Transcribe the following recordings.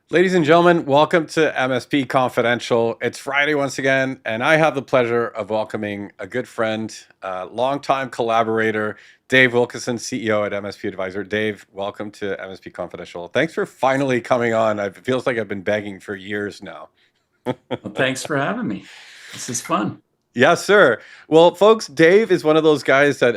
Ladies and gentlemen, welcome to MSP Confidential. It's Friday once again, and I have the pleasure of welcoming a good friend, longtime collaborator, Dave Wilkeson, CEO at MSP Advisor. Dave, welcome to MSP Confidential. Thanks for finally coming on. It feels like I've been begging for years now. Well, thanks for having me. This is fun. Yes, sir. Well, folks, Dave is one of those guys that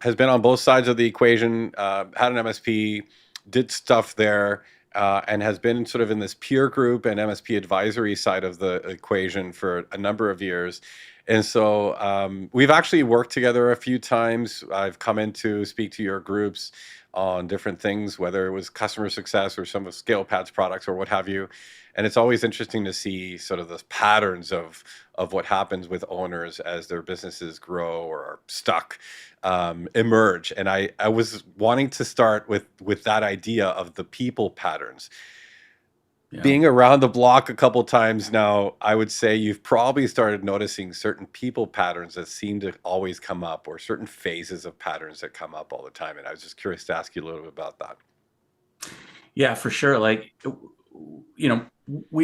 has been on both sides of the equation, had an MSP, did stuff there, and has been sort of in this peer group and MSP advisory side of the equation for a number of years. And so we've actually worked together a few times. I've come in to speak to your groups on different things, whether it was customer success or some of ScalePad's products or what have you. And it's always interesting to see sort of the patterns of what happens with owners as their businesses grow or are stuck emerge. And I was wanting to start with that idea of the people patterns. Yeah. Being around the block a couple times now, I would say you've probably started noticing certain people patterns that seem to always come up, or certain phases of patterns that come up all the time. And I was just curious to ask you a little bit about that. Yeah, for sure. You know,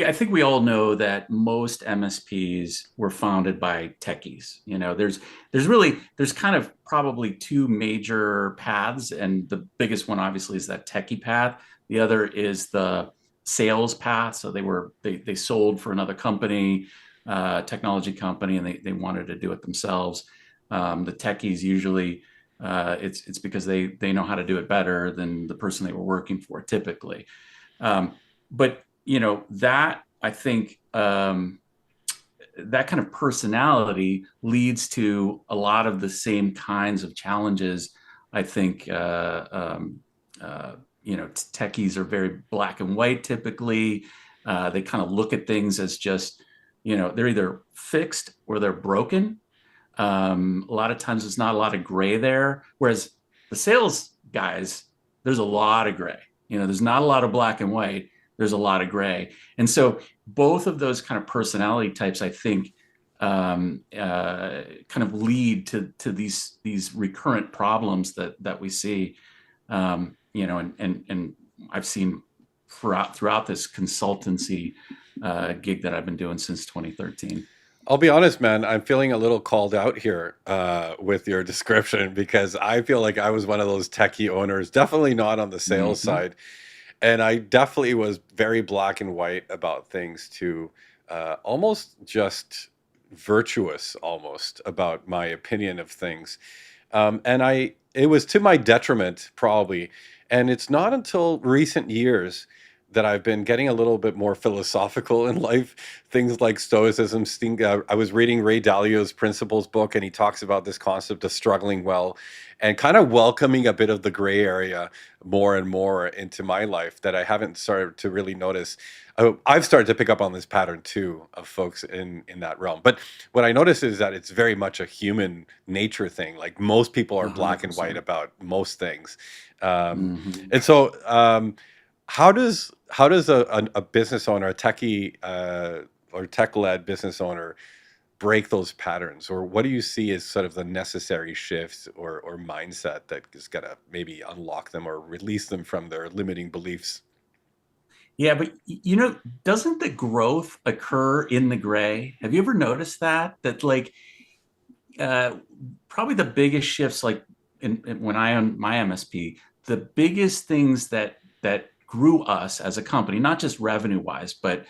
I think we all know that most MSPs were founded by techies. There's kind of probably two major paths, and the biggest one obviously is that techie path. The other is the sales path. So they sold for another company, technology company, and they wanted to do it themselves. The techies usually it's because they know how to do it better than the person they were working for typically. But that I think that kind of personality leads to a lot of the same kinds of challenges. I think techies are very black and white typically. They kind of look at things as just they're either fixed or they're broken. A lot of times there's not a lot of gray there, whereas the sales guys, there's a lot of gray. There's not a lot of black and white. There's a lot of gray, and so both of those kind of personality types, I think, kind of lead to these recurrent problems that we see. And I've seen throughout this consultancy gig that I've been doing since 2013. I'll be honest, man. I'm feeling a little called out here with your description because I feel like I was one of those techie owners, definitely not on the sales Mhm. side. And I definitely was very black and white about things to almost just virtuous almost about my opinion of things. It was to my detriment probably. And it's not until recent years that I've been getting a little bit more philosophical in life. Things like Stoicism. I was reading Ray Dalio's Principles book, and he talks about this concept of struggling well and kind of welcoming a bit of the gray area more and more into my life that I haven't started to really notice. I've started to pick up on this pattern too of folks in that realm. But what I notice is that it's very much a human nature thing. Like most people are black and white 100%. about most things. Um, Hmm. and so how does a business owner, a techie or tech-led business owner break those patterns? Or what do you see as sort of the necessary shifts or mindset that is gonna maybe unlock them or release them from their limiting beliefs? Yeah, but doesn't the growth occur in the gray? Have you ever noticed that? Uh, Probably the biggest shifts, like when I owned my MSP, the biggest things that grew us as a company, not just revenue wise, but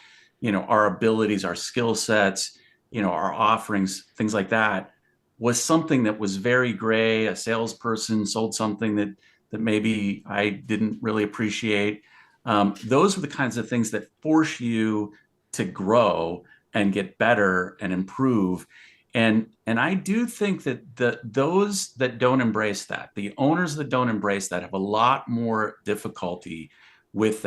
our abilities, our skill sets, our offerings, things like that, was something that was very gray. A salesperson sold something that maybe I didn't really appreciate. Those were the kinds of things that force you to grow and get better and improve. And I do think that those that don't embrace that, the owners that don't embrace that, have a lot more difficulty with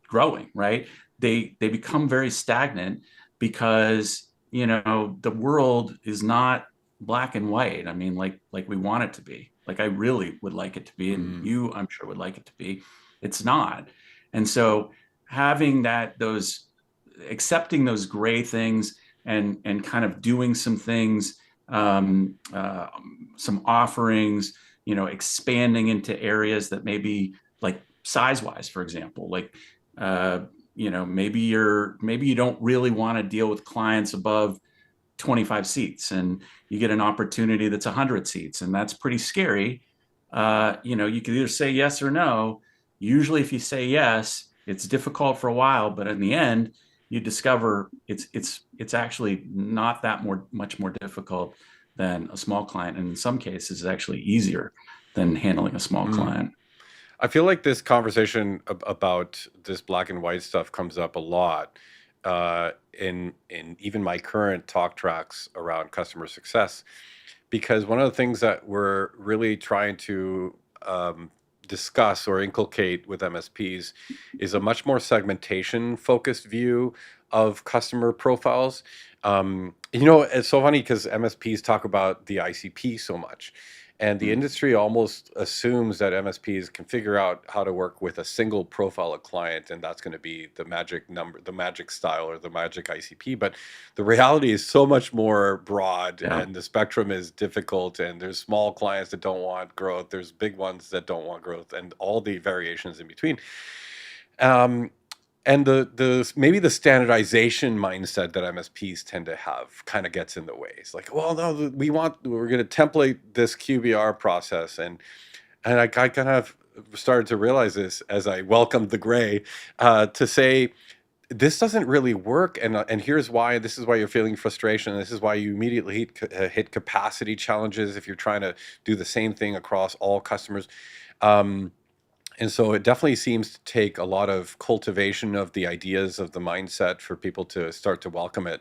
growing, right? They become very stagnant because the world is not black and white. I mean, like we want it to be. Like I really would like it to be, and Mm. you, I'm sure, would like it to be. It's not. And so having those accepting those gray things and kind of doing some things, some offerings, expanding into areas that maybe, like size wise, for example, like uh, maybe you don't really want to deal with clients above 25 seats, and you get an opportunity that's 100 seats, and that's pretty scary. You can either say yes or no. Usually if you say yes, it's difficult for a while, but in the end you discover it's actually not that much more difficult than a small client, and in some cases it's actually easier than handling a small Mm. client. I feel like this conversation about this black and white stuff comes up a lot in even my current talk tracks around customer success, because one of the things that we're really trying to discuss or inculcate with MSPs is a much more segmentation focused view of customer profiles. It's so funny because MSPs talk about the ICP so much, and the Mm. industry almost assumes that MSPs can figure out how to work with a single profile of client, and that's going to be the magic number, the magic style, or the magic ICP. But the reality is so much more broad, Yeah. and the spectrum is difficult, and there's small clients that don't want growth, there's big ones that don't want growth, and all the variations in between. um, and the maybe the standardization mindset that MSPs tend to have kind of gets in the way. It's like, well, no, we're going to template this QBR process, and I kind of started to realize this as I welcomed the gray, to say this doesn't really work, and here's why. This is why you're feeling frustration. This is why you immediately hit capacity challenges if you're trying to do the same thing across all customers. Um, and so it definitely seems to take a lot of cultivation of the ideas of the mindset for people to start to welcome it.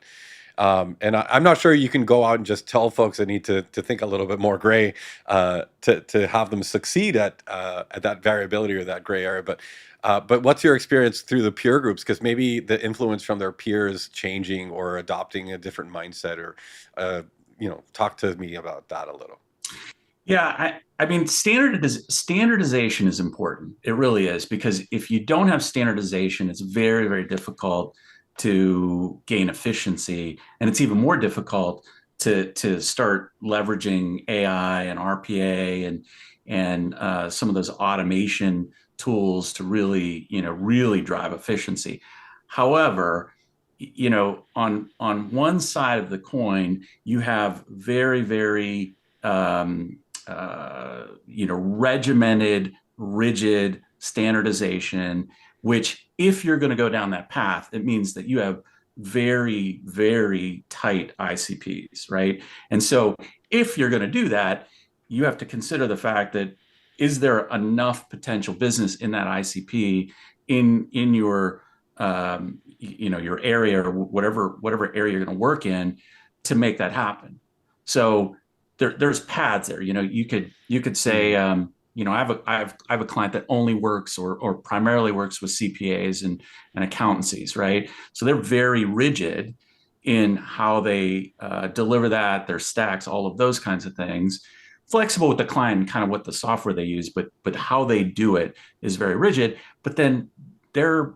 I'm not sure you can go out and just tell folks that need to think a little bit more gray, to have them succeed at that variability or that gray area. But what's your experience through the peer groups? Because maybe the influence from their peers changing or adopting a different mindset, or talk to me about that a little. Yeah, I mean, standardization is important. It really is, because if you don't have standardization, it's very, very difficult to gain efficiency, and it's even more difficult to start leveraging AI and RPA and some of those automation tools to really drive efficiency. However, on one side of the coin, you have very, very regimented, rigid standardization, which, if you're going to go down that path, it means that you have very, very tight ICPs, right? And so if you're going to do that, you have to consider the fact that, is there enough potential business in that ICP in your area, or whatever area you're going to work in, to make that happen. So there's paths there. You could say, Mm. I have a client that only works, or primarily works with CPAs and accountancies, right? So they're very rigid in how they deliver that, their stacks, all of those kinds of things. Flexible with the client and kind of what the software they use, but how they do it is very rigid. But then they're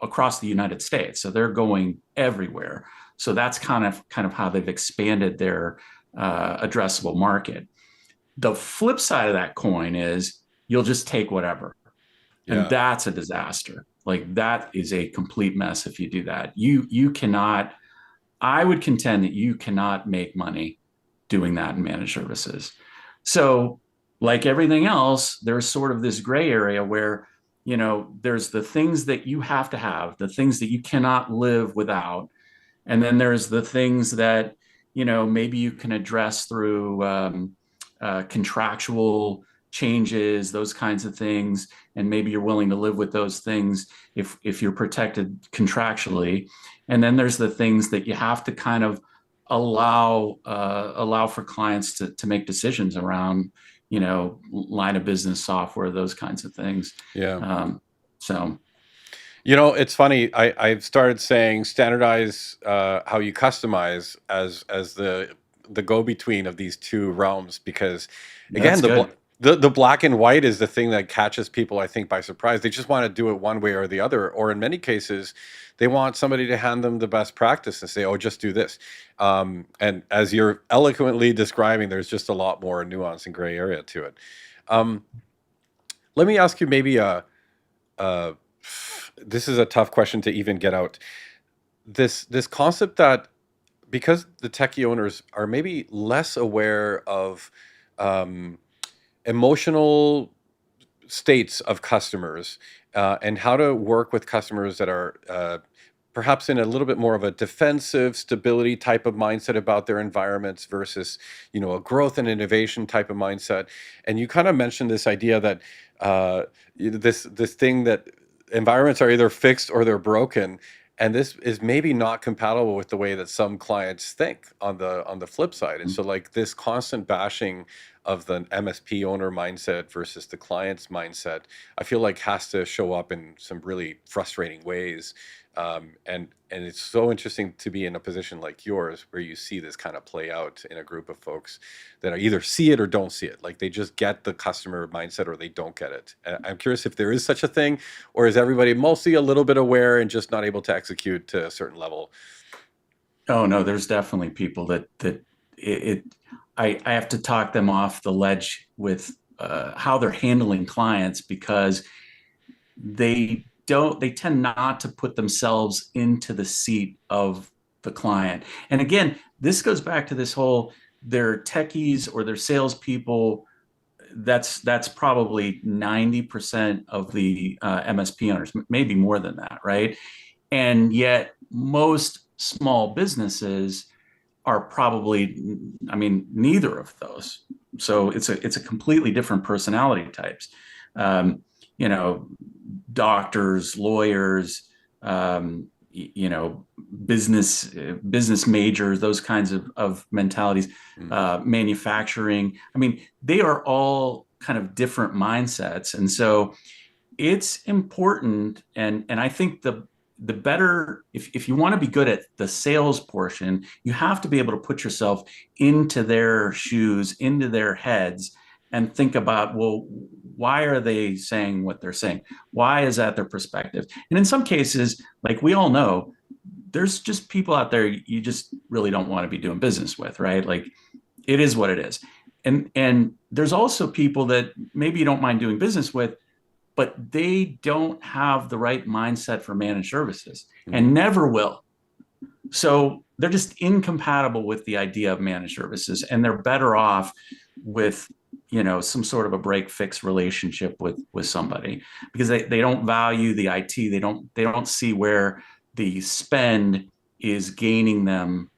across the United States, so they're going everywhere. So that's kind of how they've expanded their addressable market. The flip side of that coin is, you'll just take whatever, and Yeah. that's a disaster. Like, that is a complete mess if you do that. You cannot. I would contend that you cannot make money doing that in managed services. So, like everything else, there's sort of this gray area where, there's the things that you have to have, the things that you cannot live without, and then there's the things that, maybe you can address through contractual changes, those kinds of things, and maybe you're willing to live with those things if you're protected contractually. And then there's the things that you have to kind of allow for clients to make decisions around, line of business software, those kinds of things. Yeah. So It's funny. I've started saying standardize how you customize as the go between of these two realms, because again, that's good. the black and white is the thing that catches people, I think, by surprise. They just want to do it one way or the other, or in many cases, they want somebody to hand them the best practice and say, "Oh, just do this." And as you're eloquently describing, there's just a lot more nuance and gray area to it. Um, Let me ask you maybe a this is a tough question to even get out. This concept that because the techie owners are maybe less aware of um, emotional states of customers and how to work with customers that are perhaps in a little bit more of a defensive stability type of mindset about their environments versus a growth and innovation type of mindset. And you kind of mentioned this idea that this thing that environments are either fixed or they're broken, and this is maybe not compatible with the way that some clients think on the flip side. And so like this constant bashing of the MSP owner mindset versus the client's mindset, I feel like has to show up in some really frustrating ways. And it's so interesting to be in a position like yours where you see this kind of play out in a group of folks that are either see it or don't see it. Like they just get the customer mindset or they don't get it. I'm curious if there is such a thing, or is everybody mostly a little bit aware and just not able to execute to a certain level? Oh no, there's definitely people it I have to talk them off the ledge with how they're handling clients because they tend not to put themselves into the seat of the client. And again, this goes back to this whole their techies or their salespeople. That's probably 90% of the MSP owners, maybe more than that, right? And yet most small businesses are probably, I mean, neither of those. So it's a completely different personality types. Um, you know, doctors, lawyers, you know, business majors, those kinds of mentalities, Mm. manufacturing. I mean, they are all kind of different mindsets, and so it's important. And I think the better if you want to be good at the sales portion, you have to be able to put yourself into their shoes, into their heads, and think about, well, why are they saying what they're saying? Why is that their perspective? And in some cases, like we all know, there's just people out there you just really don't want to be doing business with, right? Like it is what it is. And there's also people that maybe you don't mind doing business with, but they don't have the right mindset for managed services Mm. and never will. So they're just incompatible with the idea of managed services, and they're better off with some sort of a break fix relationship with somebody because they don't value the IT. They don't see where the spend is gaining them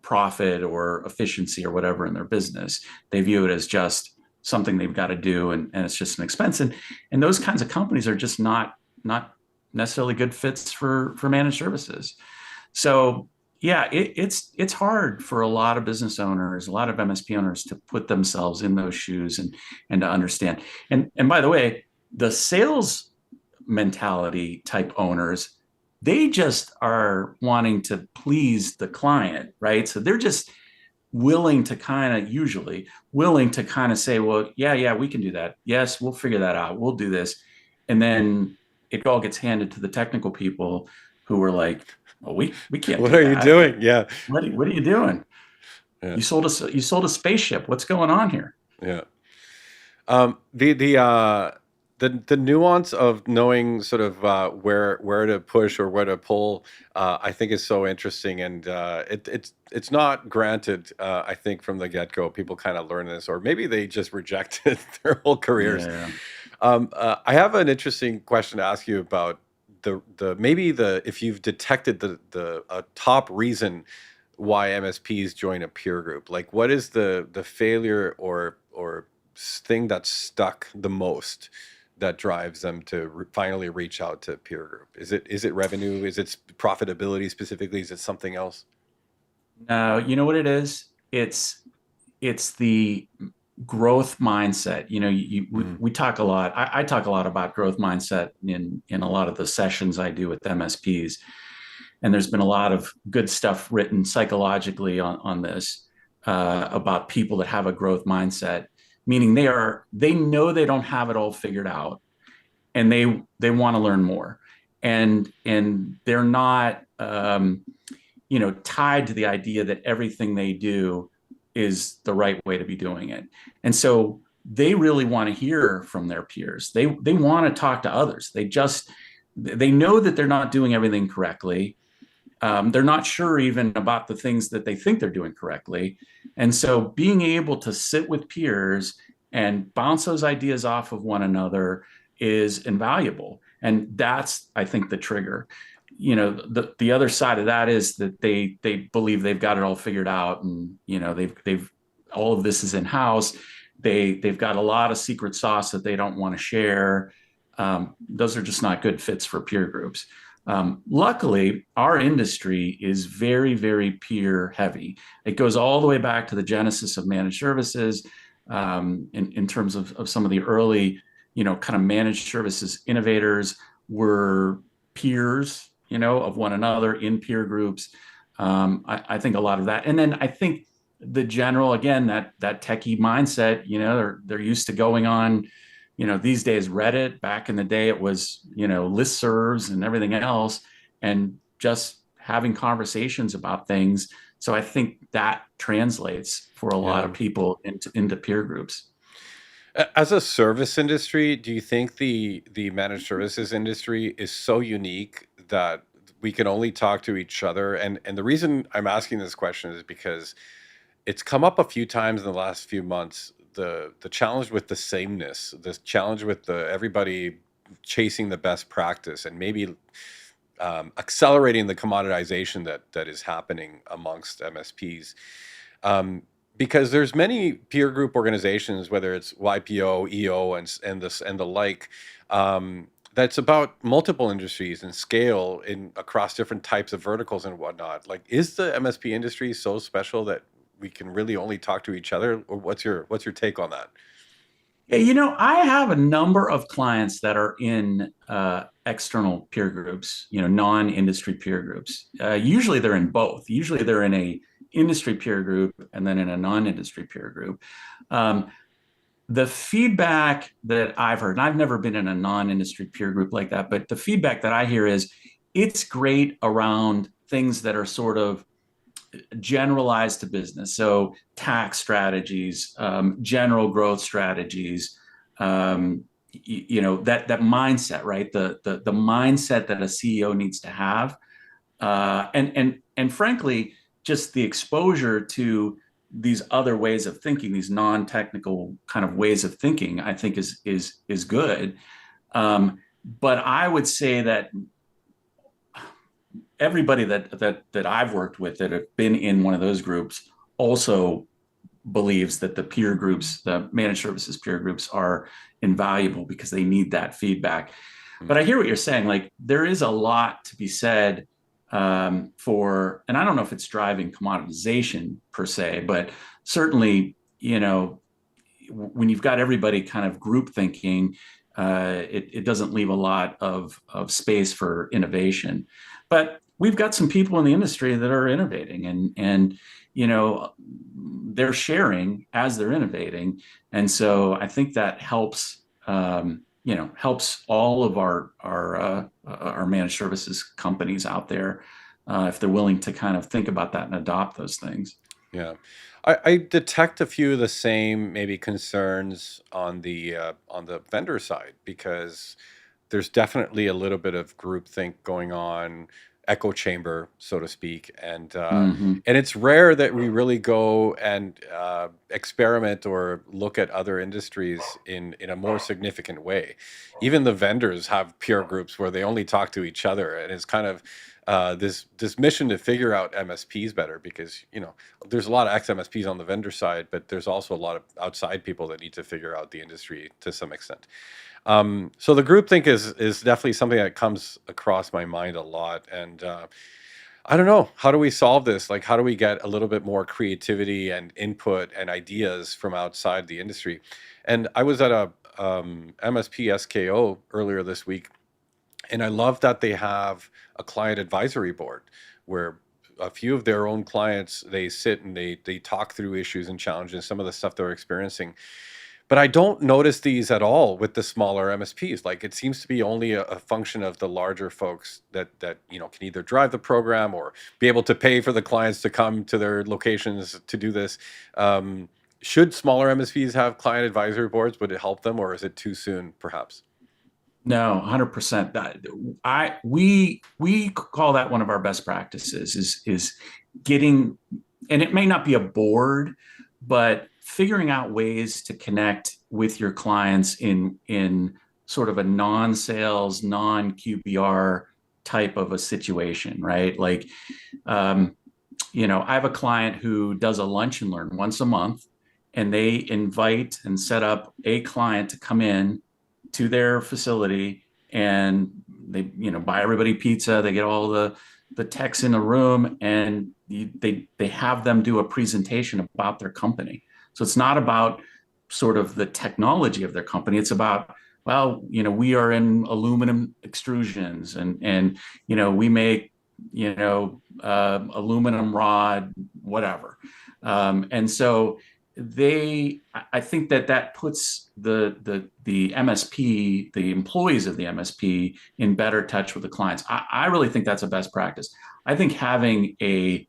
profit or efficiency or whatever in their business. They view it as just something they've got to do, and it's just an expense. And those kinds of companies are just not necessarily good fits for managed services. So yeah, it's hard for a lot of business owners, a lot of MSP owners to put themselves in those shoes and to understand. And by the way, the sales mentality type owners, they just are wanting to please the client, right? So they're just usually willing to kind of say, well, yeah, we can do that. Yes, we'll figure that out. We'll do this. And then it all gets handed to the technical people who are like, well, we can't What do are you that. doing? Yeah. What are you doing? Yeah. You sold a spaceship. What's going on here? Yeah. The nuance of knowing sort of where to push or where to pull, I think is so interesting, and it's not granted. I think from the get go, people kind of learn this, or maybe they just reject it their whole careers. Yeah. I have an interesting question to ask you about the maybe the if you've detected the top reason why MSPs join a peer group. Like, what is the failure or thing that's stuck the most that drives them to finally reach out to peer group? Is it revenue? Is it profitability specifically? Is it something else? No, you know what it is? It's the growth mindset. Mm. We talk a lot. I talk a lot about growth mindset in a lot of the sessions I do with MSPs. And there's been a lot of good stuff written psychologically on this about people that have a growth mindset, meaning they know they don't have it all figured out, and they want to learn more, and they're not tied to the idea that everything they do is the right way to be doing it. And so they really want to hear from their peers. They want to talk to others. they know that they're not doing everything correctly. They're not sure even about the things that they think they're doing correctly. And so being able to sit with peers and bounce those ideas off of one another is invaluable. And that's, I think, the trigger. The other side of that is that they believe they've got it all figured out, and they've all of this is in house. They've got a lot of secret sauce that they don't want to share. Those are just not good fits for peer groups. Luckily, our industry is very, very peer heavy. It goes all the way back to the genesis of managed services, in terms of some of the early, kind of managed services innovators were peers, of one another in peer groups. I think a lot of that. And then I think the general, again, that techie mindset, they're used to going on, these days Reddit. Back in the day, it was, listservs and everything else, and just having conversations about things. So I think that translates for a lot Yeah. of people into peer groups. As a service industry, do you think the managed services industry is so unique that we can only talk to each other? And the reason I'm asking this question is because it's come up a few times in the last few months. The challenge with the sameness, the challenge with the everybody chasing the best practice, and maybe accelerating the commoditization that is happening amongst MSPs. Um, because there's many peer group organizations, whether it's YPO, EO, and the like, that's about multiple industries and scale in across different types of verticals and whatnot. Like, is the MSP industry so special that we can really only talk to each other? Or what's your take on that? Yeah, I have a number of clients that are in external peer groups, non-industry peer groups. Usually they're in both. Usually they're in a industry peer group and then in a non-industry peer group. Um, the feedback that I've heard, and I've never been in a non-industry peer group like that, but the feedback that I hear is it's great around things that are sort of generalized to business. So tax strategies, general growth strategies, that mindset, right? The mindset that a CEO needs to have, and frankly, just the exposure to these other ways of thinking, these non-technical kind of ways of thinking, I think is good. But I would say that everybody that I've worked with that have been in one of those groups also believes that the peer groups, the managed services peer groups, are invaluable because they need that feedback. Mm. But I hear what you're saying. Like, there is a lot to be said, and I don't know if it's driving commoditization per se, but certainly, when you've got everybody kind of group thinking, it doesn't leave a lot of space for innovation. But we've got some people in the industry that are innovating, and they're sharing as they're innovating, and so I think that helps. Helps all of our managed services companies out there, if they're willing to kind of think about that and adopt those things. Yeah. I detect a few of the same maybe concerns on the vendor side, because there's definitely a little bit of groupthink going on, echo chamber, so to speak, Hmm. and it's rare that we really go and experiment or look at other industries in a more significant way. Even the vendors have peer groups where they only talk to each other, and it's kind of this mission to figure out MSPs better, because there's a lot of ex-MSPs on the vendor side, but there's also a lot of outside people that need to figure out the industry to some extent. So the groupthink is definitely something that comes across my mind a lot, and I don't know, how do we solve this? Like, how do we get a little bit more creativity and input and ideas from outside the industry? And I was at a MSP SKO earlier this week, and I love that they have a client advisory board where a few of their own clients, they sit and they talk through issues and challenges, some of the stuff they're experiencing. But I don't notice these at all with the smaller MSPs. Like, it seems to be only a function of the larger folks that can either drive the program or be able to pay for the clients to come to their locations to do this. Should smaller MSPs have client advisory boards? Would it help them, or is it too soon, perhaps? No, 100%. We call that one of our best practices is getting, and it may not be a board, but figuring out ways to connect with your clients in sort of a non-sales, non-QBR type of a situation, right? Like, um, I have a client who does a lunch and learn once a month, and they invite and set up a client to come in to their facility, and they, buy everybody pizza. They get all the techs in the room, and they have them do a presentation about their company. So it's not about sort of the technology of their company. It's about, well, we are in aluminum extrusions, and we make aluminum rod, whatever. And so I think that puts the MSP, the employees of the MSP, in better touch with the clients. I really think that's a best practice. I think having a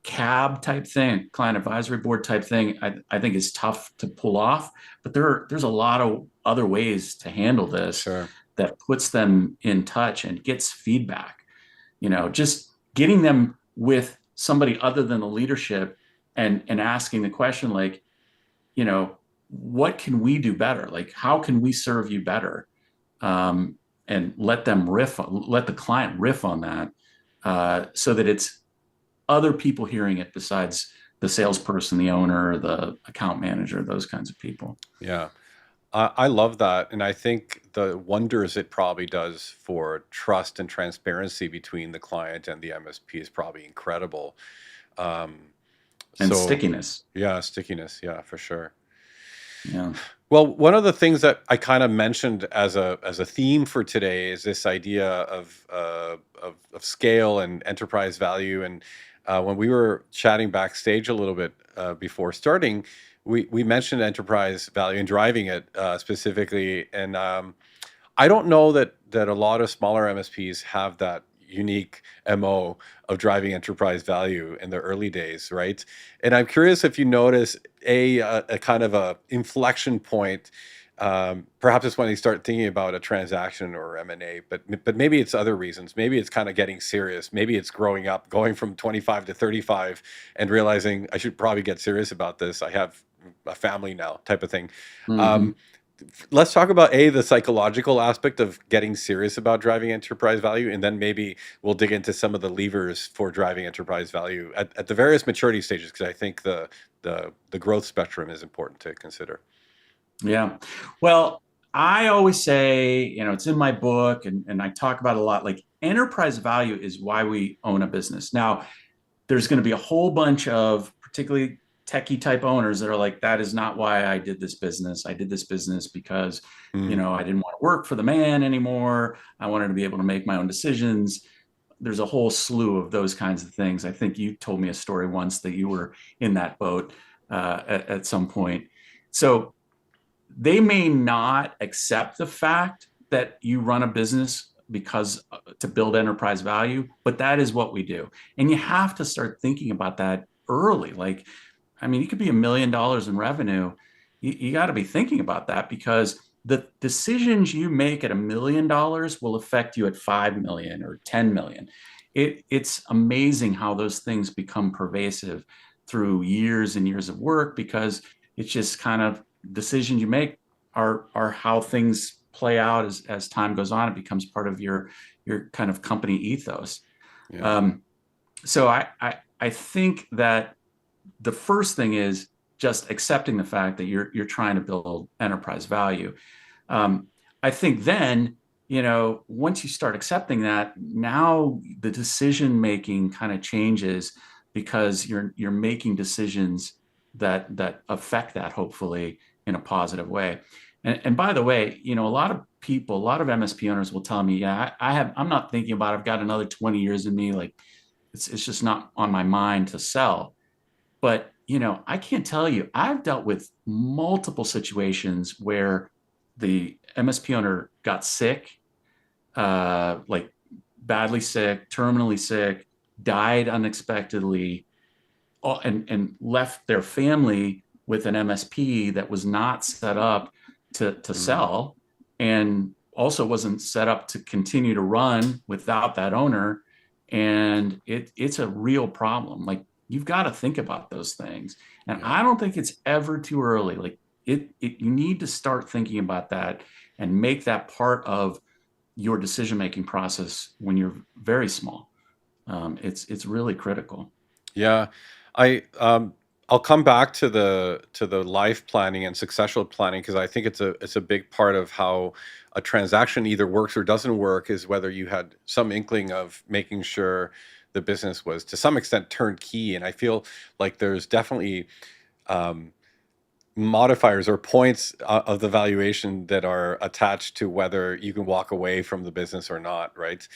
CAB type thing, client advisory board type thing, I think is tough to pull off. But there's a lot of other ways to handle this Sure. that puts them in touch and gets feedback. Just getting them with somebody other than the leadership, and asking the question, like, you know, what can we do better? Like, how can we serve you better? And let the client riff on that, so that it's other people hearing it besides the salesperson, the owner, the account manager, those kinds of people. Yeah. I love that. And I think the wonders it probably does for trust and transparency between the client and the MSP is probably incredible. Um, And so, stickiness. yeah, stickiness. Yeah, for sure. Yeah. Well, one of the things that I kind of mentioned as a theme for today is this idea of scale and enterprise value. And when we were chatting backstage a little bit before starting, we mentioned enterprise value and driving it specifically. And I don't know that a lot of smaller MSPs have that unique MO of driving enterprise value in the early days, right? And I'm curious if you notice a kind of a inflection point. Perhaps it's when they start thinking about a transaction or M&A, but maybe it's other reasons. Maybe it's kind of getting serious. Maybe it's growing up, going from 25 to 35, and realizing I should probably get serious about this. I have a family now, type of thing. Mm-hmm. Um, let's talk about the psychological aspect of getting serious about driving enterprise value, and then maybe we'll dig into some of the levers for driving enterprise value at the various maturity stages, because I think the growth spectrum is important to consider. Yeah. Well, I always say, it's in my book, and I talk about it a lot. Like, enterprise value is why we own a business. Now, there's going to be a whole bunch of particularly techie type owners that are like, that is not why I did this business. I did this business because, Mm, I didn't want to work for the man anymore. I wanted to be able to make my own decisions. There's a whole slew of those kinds of things. I think you told me a story once that you were in that boat at some point. So they may not accept the fact that you run a business because to build enterprise value, but that is what we do. And you have to start thinking about that early. Like, I mean, you could be $1 million in revenue. You got to be thinking about that, because the decisions you make at $1 million will affect you at 5 million or 10 million. It's amazing how those things become pervasive through years and years of work, because it's just kind of decisions you make are how things play out as time goes on. It becomes part of your kind of company ethos. yeah. Um, so I think that the first thing is just accepting the fact that you're trying to build enterprise value. Um, I think then, once you start accepting that, now the decision making kind of changes, because you're making decisions that affect that, hopefully in a positive way. And by the way, a lot of people, a lot of MSP owners will tell me, yeah, I'm not thinking about it. I've got another 20 years in me. Like, it's just not on my mind to sell. But, I can't tell you, I've dealt with multiple situations where the MSP owner got sick, like badly sick, terminally sick, died unexpectedly, and left their family with an MSP that was not set up to Mm, sell. And also wasn't set up to continue to run without that owner. And it's a real problem. Like you've got to think about those things. And Yeah. I don't think it's ever too early. Like you need to start thinking about that and make that part of your decision-making process when you're very small. It's really critical. Yeah, I I'll come back to the life planning and successional planning because I think it's a big part of how a transaction either works or doesn't work is whether you had some inkling of making sure the business was to some extent turnkey. And I feel like there's definitely um, modifiers or points of the valuation that are attached to whether you can walk away from the business or not, right?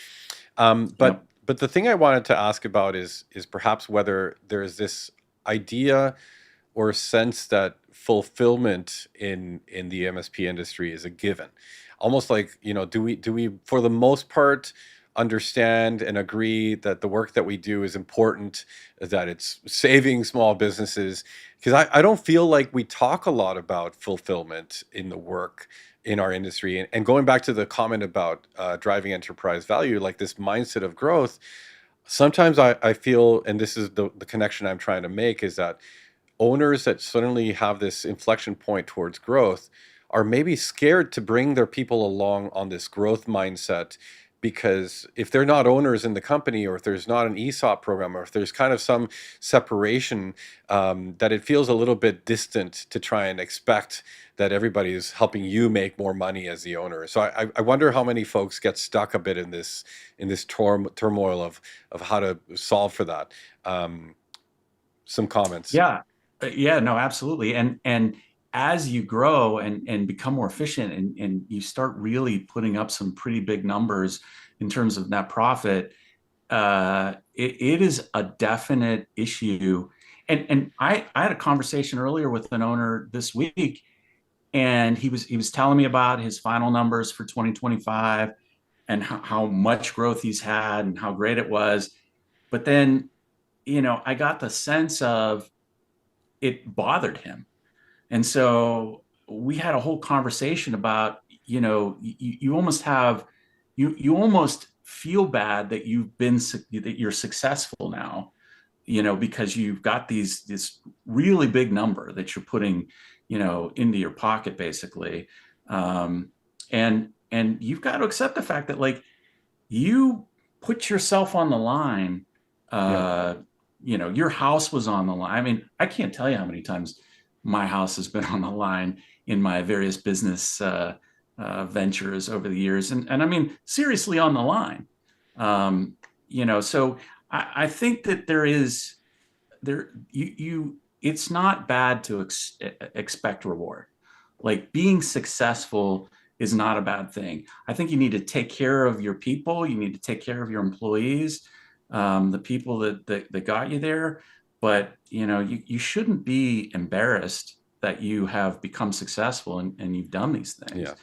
But Yep. but the thing I wanted to ask about is perhaps whether there's this idea or sense that fulfillment in the MSP industry is a given. Almost like, do we for the most part understand and agree that the work that we do is important, that it's saving small businesses? Because I don't feel like we talk a lot about fulfillment in the work in our industry. And going back to the comment about driving enterprise value, like this mindset of growth, sometimes I feel, and this is the connection I'm trying to make, is that owners that suddenly have this inflection point towards growth are maybe scared to bring their people along on this growth mindset, because if they're not owners in the company, or if there's not an ESOP program, or if there's kind of some separation, that it feels a little bit distant to try and expect that everybody is helping you make more money as the owner. So I wonder how many folks get stuck a bit in this turmoil of how to solve for that. Some comments. Yeah. Yeah, no, absolutely. And as you grow and become more efficient and you start really putting up some pretty big numbers in terms of net profit, it is a definite issue. And I had a conversation earlier with an owner this week, and he was telling me about his final numbers for 2025 and how much growth he's had and how great it was. But then, I got the sense of it bothered him. And so we had a whole conversation about, you almost have, you almost feel bad that that you're successful now, because you've got this really big number that you're putting, into your pocket basically. Um, and you've got to accept the fact that like you put yourself on the line. Yeah. uh your house was on the line. I mean, I can't tell you how many times my house has been on the line in my various business ventures over the years, and I mean seriously on the line. So I think that it's not bad to expect reward. Like being successful is not a bad thing. I think you need to take care of your people. You need to take care of your employees, the people that got you there. But you shouldn't be embarrassed that you have become successful and you've done these things. Yeah.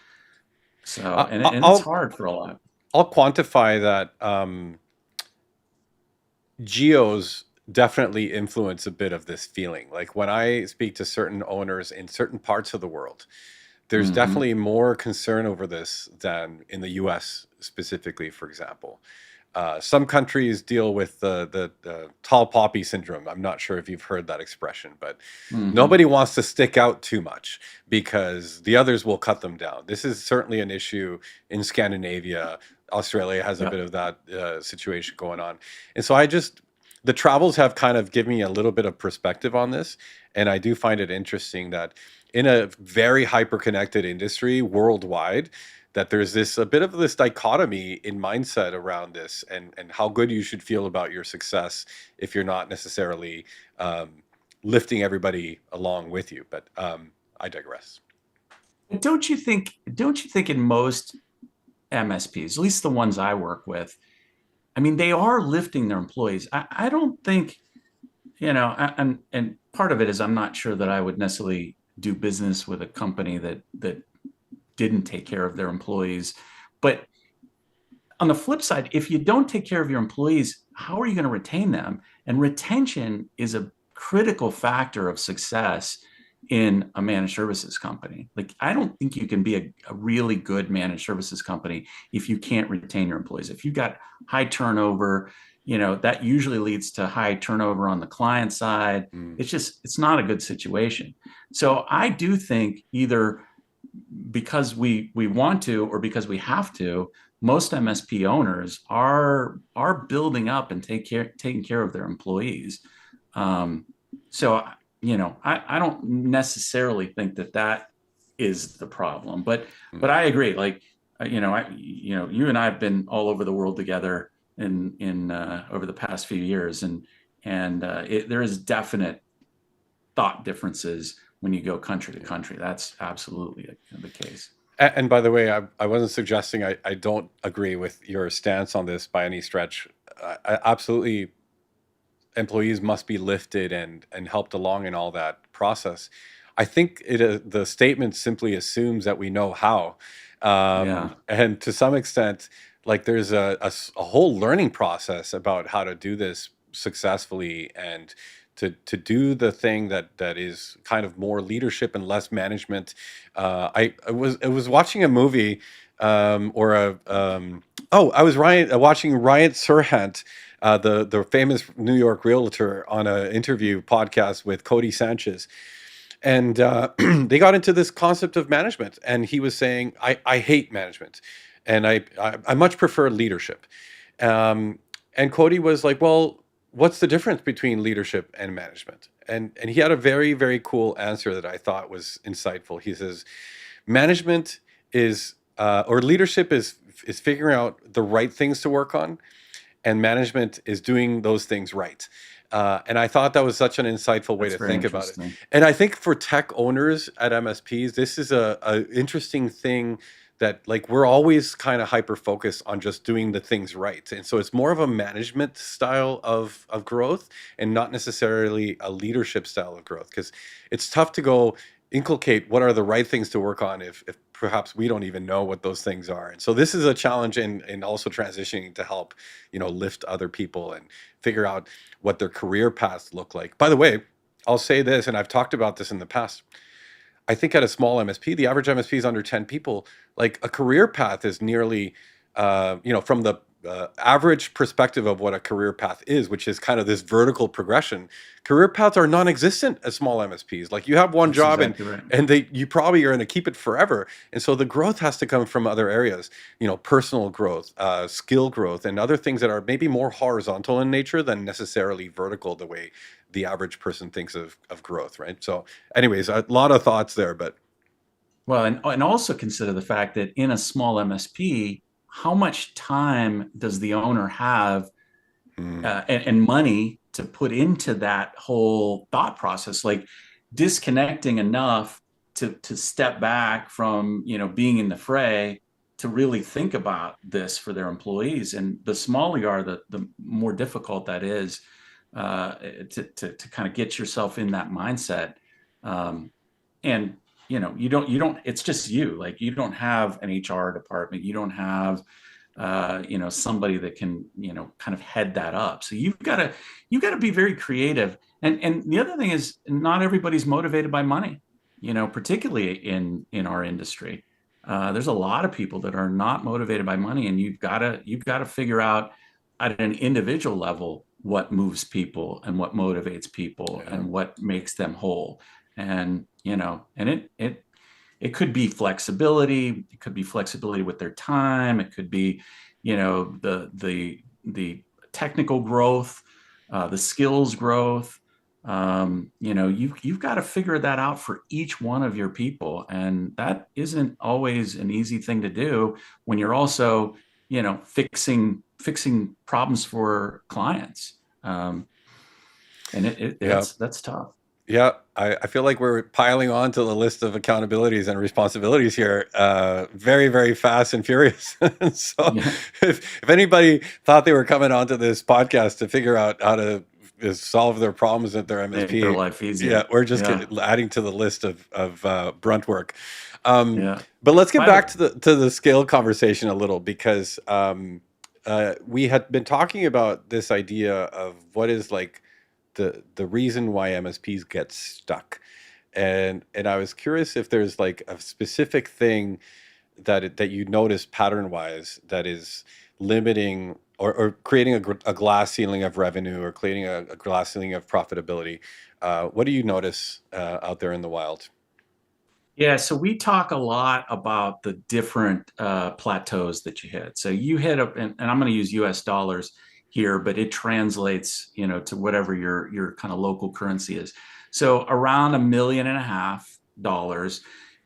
So I, and it's I'll hard for a lot. I'll quantify that. Geos definitely influence a bit of this feeling. Like when I speak to certain owners in certain parts of the world, there's Hmm. definitely more concern over this than in the US specifically, for example. Some countries deal with the tall poppy syndrome. I'm not sure if you've heard that expression, but Hmm. nobody wants to stick out too much because the others will cut them down. This is certainly an issue in Scandinavia. Australia has a bit Yep. of that situation going on. And so the travels have kind of given me a little bit of perspective on this. And I do find it interesting that in a very hyper connected industry worldwide, that there's a bit of this dichotomy in mindset around this, and how good you should feel about your success if you're not necessarily lifting everybody along with you. But I digress. Don't you think in most MSPs, at least the ones I work with, I mean, they are lifting their employees. I don't think, and part of it is I'm not sure that I would necessarily do business with a company that didn't take care of their employees. But on the flip side, if you don't take care of your employees, how are you going to retain them? And retention is a critical factor of success in a managed services company. Like, I don't think you can be a really good managed services company if you can't retain your employees. If you've got high turnover, that usually leads to high turnover on the client side. Mm. It's not a good situation. So I do think either because we want to or because we have to, most MSP owners are building up and taking care of their employees. Um, so I don't necessarily think that is the problem, but Mm. I agree. Like, you and I have been all over the world together in over the past few years, and there is definite thought differences when you go country to country. That's absolutely the case. And by the way, I wasn't suggesting I don't agree with your stance on this by any stretch. Absolutely, employees must be lifted and helped along in all that process. I think the statement simply assumes that we know how, Yeah, and to some extent, like there's a whole learning process about how to do this successfully and to do the thing that is kind of more leadership and less management. I was watching a movie, or a I was watching Ryan Serhant, the famous New York realtor, on an interview podcast with Cody Sanchez, and they got into this concept of management, and he was saying, I hate management, and I much prefer leadership. And Cody was like, well, what's the difference between leadership and management? And he had a very, very cool answer that I thought was insightful. He says, management is or leadership is figuring out the right things to work on, and management is doing those things right. And I thought that was such an insightful way that's to very think about it. interesting. And I think for tech owners at MSPs, this is a interesting thing, that like we're always kind of hyper focused on just doing the things right. And so it's more of a management style of growth, and not necessarily a leadership style of growth, because it's tough to go inculcate what are the right things to work on if perhaps we don't even know what those things are. And so this is a challenge in also transitioning to help, lift other people and figure out what their career paths look like. By the way, I'll say this, and I've talked about this in the past. I think at a small MSP, the average MSP is under 10 people. Like a career path is nearly, from the average perspective of what a career path is, which is kind of this vertical progression. Career paths are non-existent at small MSPs. Like you have one That's job, and exactly right. you probably are going to keep it forever. And so the growth has to come from other areas, personal growth, skill growth, and other things that are maybe more horizontal in nature than necessarily vertical, the way the average person thinks of growth, right? So anyways, a lot of thoughts there, but Well, and also consider the fact that in a small MSP, how much time does the owner have, mm, and money to put into that whole thought process? Like, disconnecting enough to step back from being in the fray to really think about this for their employees. And the smaller you are, the more difficult that is, to kind of get yourself in that mindset. And you don't it's just you. Like, you don't have an HR department, you don't have somebody that can kind of head that up. So you've got to be very creative. And the other thing is, not everybody's motivated by money, particularly in our industry. There's a lot of people that are not motivated by money, and you've got to figure out at an individual level what moves people and what motivates people yeah. and what makes them whole. And it could be flexibility. It could be flexibility with their time. It could be, the technical growth, the skills growth. You've got to figure that out for each one of your people, and that isn't always an easy thing to do when you're also, fixing problems for clients. And Yeah. that's tough. Yeah, I feel like we're piling on to the list of accountabilities and responsibilities here, very, very fast and furious. So, Yeah, if anybody thought they were coming onto this podcast to figure out how to solve their problems at their make their MSP, life yeah, easier. we're just Yeah, adding to the list of brunt work. Um, yeah. but let's get By the back to the scale conversation a little, because we had been talking about this idea of what is like the reason why MSPs get stuck. And I was curious if there's like a specific thing that you notice pattern wise that is limiting or creating a glass ceiling of revenue or creating a glass ceiling of profitability. What do you notice out there in the wild? Yeah, so we talk a lot about the different plateaus that you hit. So you hit up, and I'm going to use US dollars here, but it translates, to whatever your kind of local currency is. So around $1.5 million,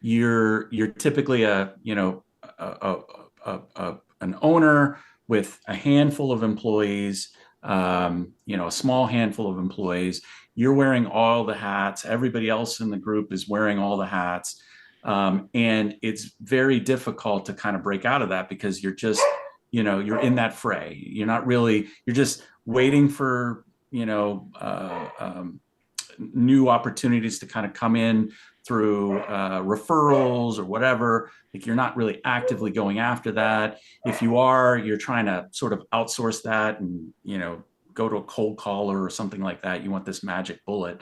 you're typically a, an owner with a handful of employees, a small handful of employees. You're wearing all the hats. Everybody else in the group is wearing all the hats. And it's very difficult to kind of break out of that because you're in that fray. You're not really, you're just waiting for, new opportunities to kind of come in through referrals or whatever. Like you're not really actively going after that. If you are, you're trying to sort of outsource that and, go to a cold caller or something like that. You want this magic bullet.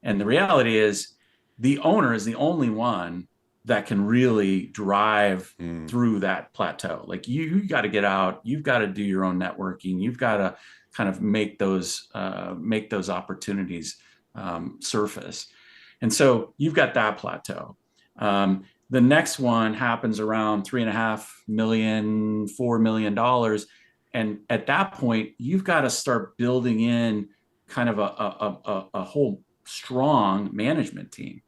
And the reality is the owner is the only one that can really drive Mm, through that plateau. Like you got to get out, you've got to do your own networking, you've got to kind of make those opportunities surface. And so you've got that plateau. The next one happens around 3.5 million, $4 million. And at that point, you've got to start building in kind of a whole strong management team.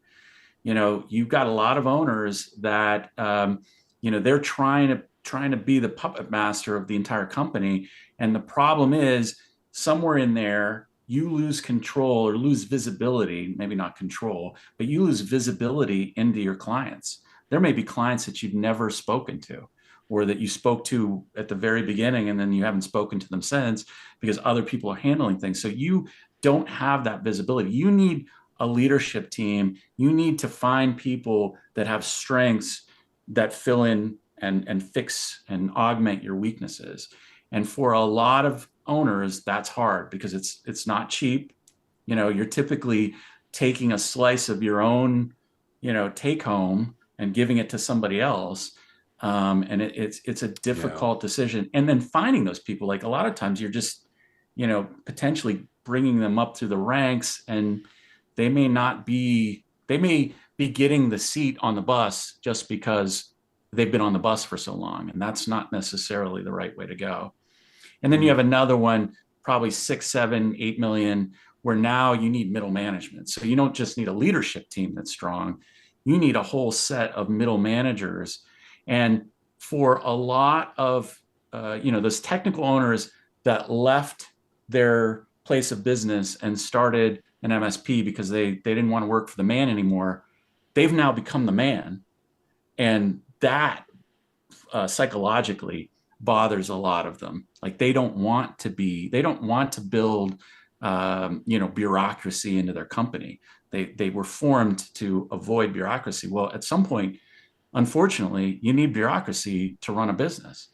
You've got a lot of owners that they're trying to be the puppet master of the entire company. And the problem is somewhere in there, you lose control or lose visibility, maybe not control, but you lose visibility into your clients. There may be clients that you've never spoken to or that you spoke to at the very beginning and then you haven't spoken to them since because other people are handling things. So you don't have that visibility. You need a leadership team. You need to find people that have strengths that fill in and fix and augment your weaknesses. And for a lot of owners, that's hard because it's not cheap. You're typically taking a slice of your own, take home and giving it to somebody else. And it's a yeah. difficult decision. And then finding those people, like a lot of times you're just, potentially bringing them up through the ranks and they may be getting the seat on the bus just because they've been on the bus for so long. And that's not necessarily the right way to go. And then you Mm, have another one, probably 6, 7, 8 million, where now you need middle management. So you don't just need a leadership team that's strong, you need a whole set of middle managers. And for a lot of those technical owners that left their place of business and started an MSP because they didn't want to work for the man anymore, they've now become the man. And that psychologically bothers a lot of them. Like they don't want to build, bureaucracy into their company. They were formed to avoid bureaucracy. Well, at some point, unfortunately, you need bureaucracy to run a business.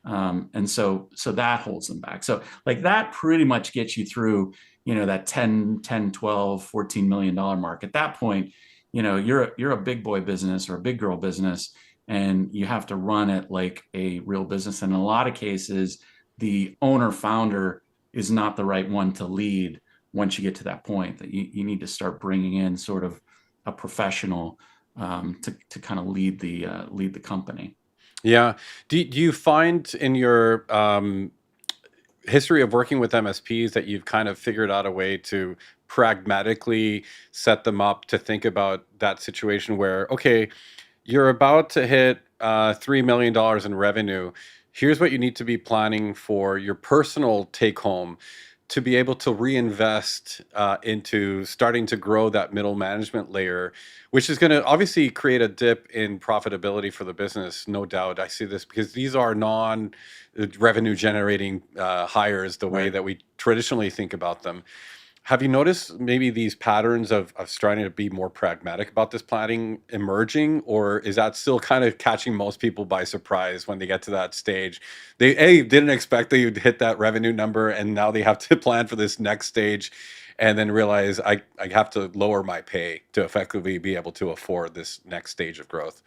And so that holds them back. So like that pretty much gets you through, that 10, 12, $14 million mark. At that point, you're a big boy business or a big girl business, and you have to run it like a real business. And in a lot of cases, the owner founder is not the right one to lead once you get to that point, that you need to start bringing in sort of a professional to kind of lead the company. yeah. Do you find in your history of working with MSPs that you've kind of figured out a way to pragmatically set them up to think about that situation where, okay, you're about to hit $3 million in revenue. Here's what you need to be planning for your personal take home to be able to reinvest into starting to grow that middle management layer, which is going to obviously create a dip in profitability for the business. No doubt. I see this because these are non revenue generating hires the way Right. that we traditionally think about them. Have you noticed maybe these patterns of starting to be more pragmatic about this planning emerging, or is that still kind of catching most people by surprise when they get to that stage? They didn't expect that you'd hit that revenue number, and now they have to plan for this next stage. and then realize I have to lower my pay to effectively be able to afford this next stage of growth.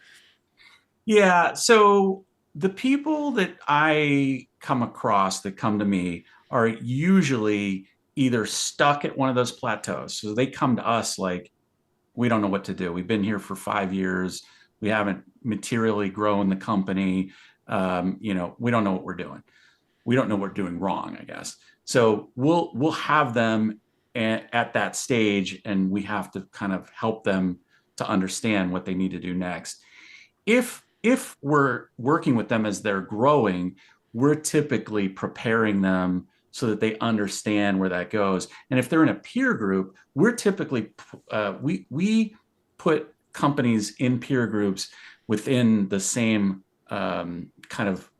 Yeah. So the people that I come across that come to me are usually either stuck at one of those plateaus. So they come to us like, we don't know what to do. We've been here for 5 years. We haven't materially grown the company. We don't know what we're doing. We don't know what we're doing wrong, I guess. So we'll have them at that stage, and we have to kind of help them to understand what they need to do next. If we're working with them as they're growing, we're typically preparing them so that they understand where that goes. And if they're in a peer group, we're typically we put companies in peer groups within the same kind of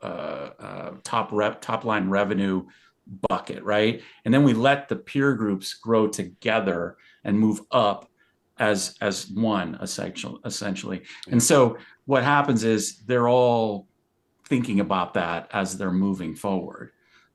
top line revenue bucket, right? And then we let the peer groups grow together and move up as one essentially. Yeah. And so what happens is they're all thinking about that as they're moving forward,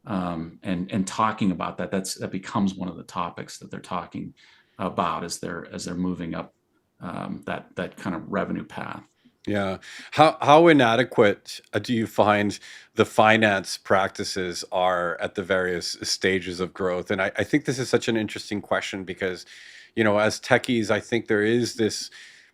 and talking about that. That becomes one of the topics that they're talking about as they're moving up that kind of revenue path. Yeah. How inadequate do you find the finance practices are at the various stages of growth? And I think this is such an interesting question because, as techies, I think there is this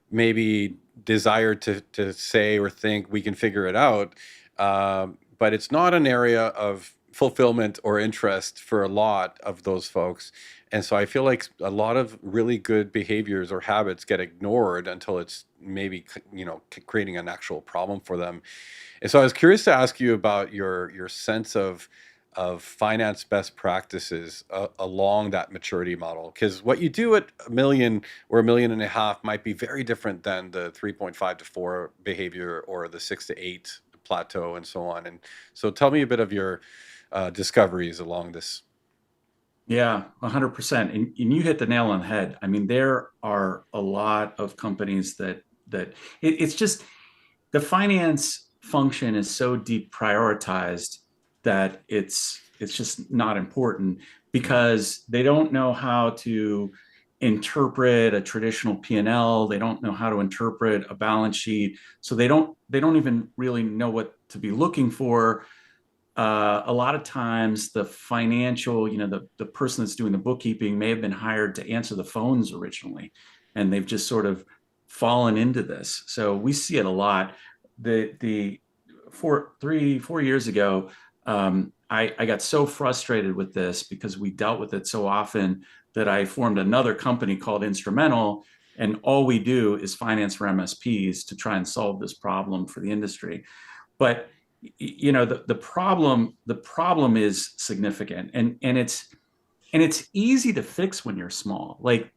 maybe desire to say or think we can figure it out, but it's not an area of fulfillment or interest for a lot of those folks. And so I feel like a lot of really good behaviors or habits get ignored until it's maybe creating an actual problem for them. And so I was curious to ask you about your sense of finance best practices along that maturity model, because what you do at a million or a million and a half might be very different than the 3.5 to 4 behavior or the 6 to 8 plateau and so on. And so tell me a bit of your discoveries along this. Yeah, 100%. And you hit the nail on the head. I mean, there are a lot of companies it's just the finance function is so deprioritized that it's just not important Mm. because they don't know how to interpret a traditional P&L. They don't know how to interpret a balance sheet. So they don't even really know what to be looking for. A lot of times the financial, the person that's doing the bookkeeping may have been hired to answer the phones originally, and they've just sort of fallen into this. So we see it a lot. The 4 years ago, I got so frustrated with this because we dealt with it so often that I formed another company called Instrumental, and all we do is finance for MSPs to try and solve this problem for the industry. But the problem is significant, and it's easy to fix when you're small. Like,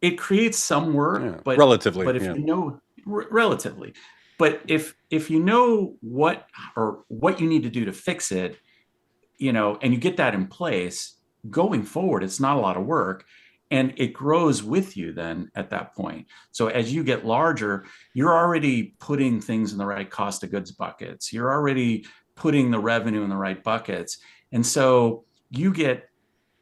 it creates some work, Yeah, but relatively. if Yeah. you know relatively, but if you know what you need to do to fix it, and you get that in place, going forward, it's not a lot of work. And it grows with you then at that point. So as you get larger, you're already putting things in the right cost of goods buckets. You're already putting the revenue in the right buckets. And so you get,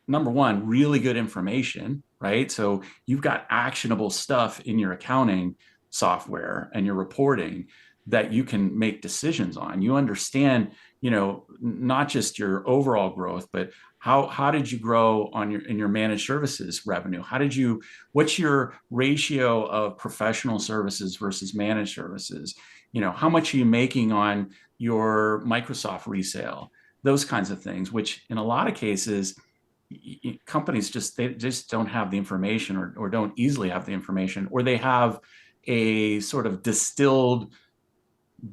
number one, really good information, right? So you've got actionable stuff in your accounting software and your reporting that you can make decisions on. You understand, not just your overall growth, but how did you grow in your managed services revenue? What's your ratio of professional services versus managed services? How much are you making on your Microsoft resale? Those kinds of things, which in a lot of cases, companies just don't have the information, or don't easily have the information, or they have a sort of distilled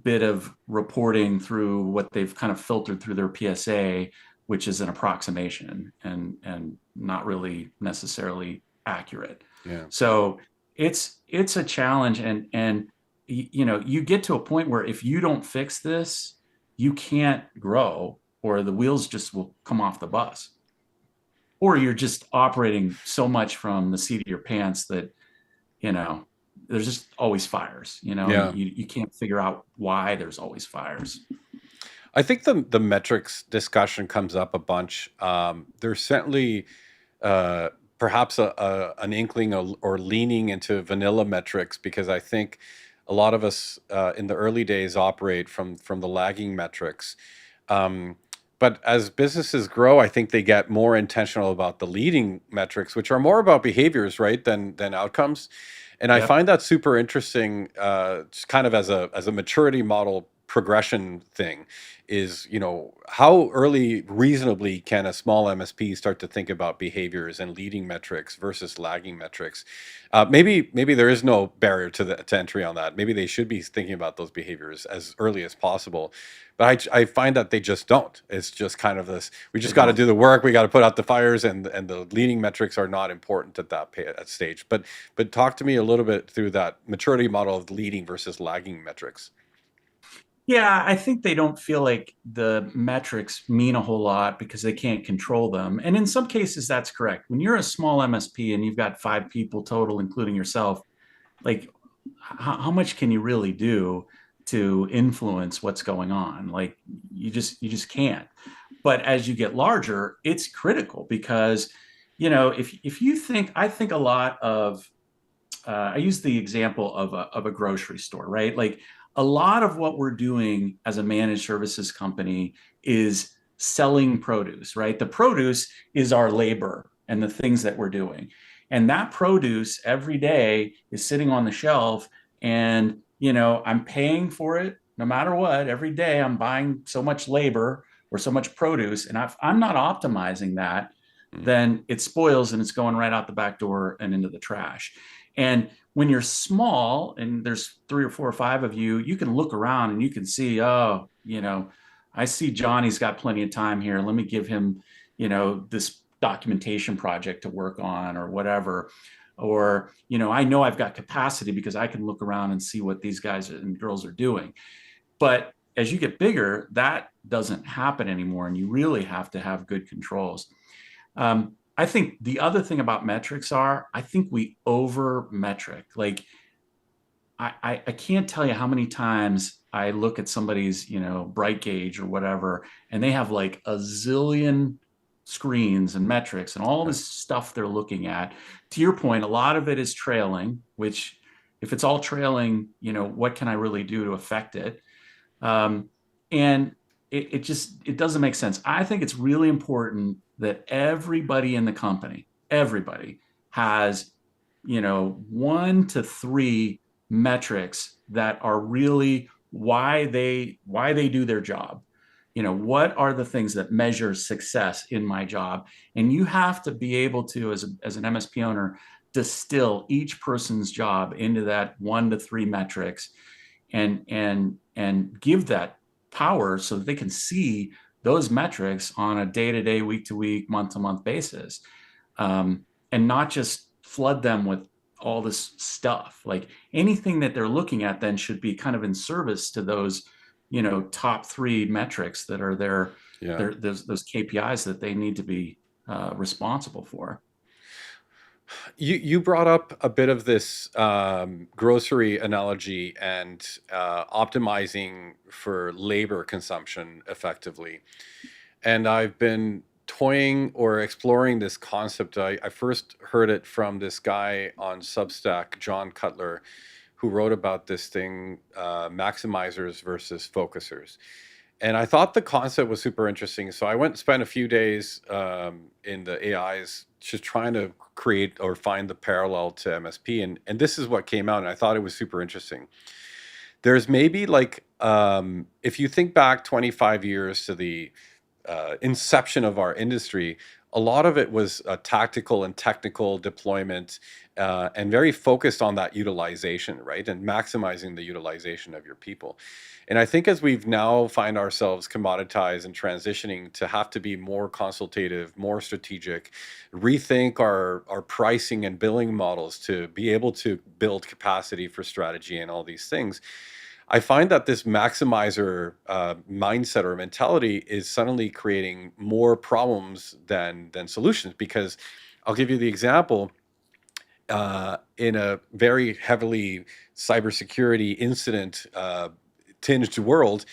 bit of reporting through what they've kind of filtered through their PSA, which is an approximation and not really necessarily accurate. Yeah. So it's a challenge, and you get to a point where if you don't fix this, you can't grow, or the wheels just will come off the bus, or you're just operating so much from the seat of your pants that you know there's just always fires, and Yeah. you can't figure out why there's always fires. I think the metrics discussion comes up a bunch. There's certainly perhaps an inkling or leaning into vanilla metrics, because I think a lot of us in the early days operate from the lagging metrics. Um, but as businesses grow, I think they get more intentional about the leading metrics, which are more about behaviors, right, than outcomes. And I Yep. find that super interesting, just kind of as a maturity model progression thing. Is, how early reasonably can a small MSP start to think about behaviors and leading metrics versus lagging metrics? Maybe there is no barrier to entry on that. Maybe they should be thinking about those behaviors as early as possible. But I find that they just don't. It's just kind of this. We They just got to don't. do the work. We got to put out the fires, and the leading metrics are not important at that stage. But talk to me a little bit through that maturity model of leading versus lagging metrics. Yeah, I think they don't feel like the metrics mean a whole lot because they can't control them. And in some cases, that's correct. When you're a small MSP and you've got 5 people total, including yourself, like how much can you really do to influence what's going on? Like you just can't. But as you get larger, it's critical because, if you think, I think a lot of I use the example of a grocery store, right? Like a lot of what we're doing as a managed services company is selling produce, right? The produce is our labor and the things that we're doing. And that produce every day is sitting on the shelf and, I'm paying for it no matter what. Every day I'm buying so much labor or so much produce. And if I'm not optimizing that, Mm. then it spoils and it's going right out the back door and into the trash. And when you're small and there's 3 or 4 or 5 of you, you can look around and you can see, oh, I see Johnny's got plenty of time here. Let me give him, this documentation project to work on or whatever. Or, I know I've got capacity because I can look around and see what these guys and girls are doing. But as you get bigger, that doesn't happen anymore. And you really have to have good controls. I think the other thing about metrics are, I think we over metric. Like I can't tell you how many times I look at somebody's, bright gauge or whatever, and they have like a zillion screens and metrics and all Yeah. this stuff they're looking at. To your point, a lot of it is trailing, which if it's all trailing, what can I really do to affect it? And it doesn't make sense. I think it's really important that everybody in the company, everybody has, 1 to 3 metrics that are really why they do their job. What are the things that measure success in my job? And you have to be able to, as an MSP owner, distill each person's job into that 1 to 3 metrics and give that power so that they can see those metrics on a day-to-day, week-to-week, month-to-month basis, and not just flood them with all this stuff. Like anything that they're looking at then should be kind of in service to those, top 3 metrics that are Yeah. those KPIs that they need to be responsible for. You brought up a bit of this grocery analogy and optimizing for labor consumption effectively. And I've been toying or exploring this concept. I first heard it from this guy on Substack, John Cutler, who wrote about this thing, maximizers versus focusers. And I thought the concept was super interesting. So I went and spent a few days in the AIs just trying to create or find the parallel to MSP. And this is what came out. And I thought it was super interesting. There's maybe like, if you think back 25 years to the inception of our industry, a lot of it was tactical and technical deployment, and very focused on that utilization, right? And maximizing the utilization of your people. And I think as we've now find ourselves commoditized and transitioning to have to be more consultative, more strategic, rethink our pricing and billing models to be able to build capacity for strategy and all these things, I find that this maximizer mindset or mentality is suddenly creating more problems than solutions. Because I'll give you the example, in a very heavily cybersecurity incident tinged world.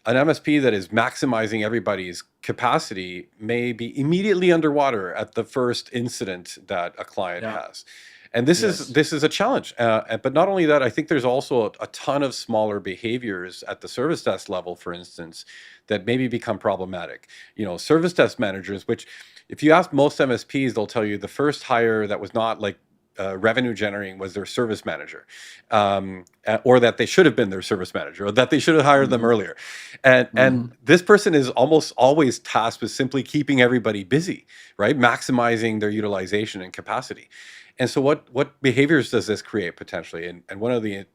an MSP that is maximizing everybody's capacity may be immediately underwater at the first incident that a client Yeah. has. And this is Yes. this is a challenge. But not only that, I think there's also a ton of smaller behaviors at the service desk level, for instance, that maybe become problematic. Service desk managers, which if you ask most MSPs, they'll tell you the first hire that was not like revenue generating was their service manager, or that they should have been their service manager, or that they should have hired them Hmm. earlier. And Hmm. this person is almost always tasked with simply keeping everybody busy, right? Maximizing their utilization and capacity. And so what behaviors does this create potentially? And one of the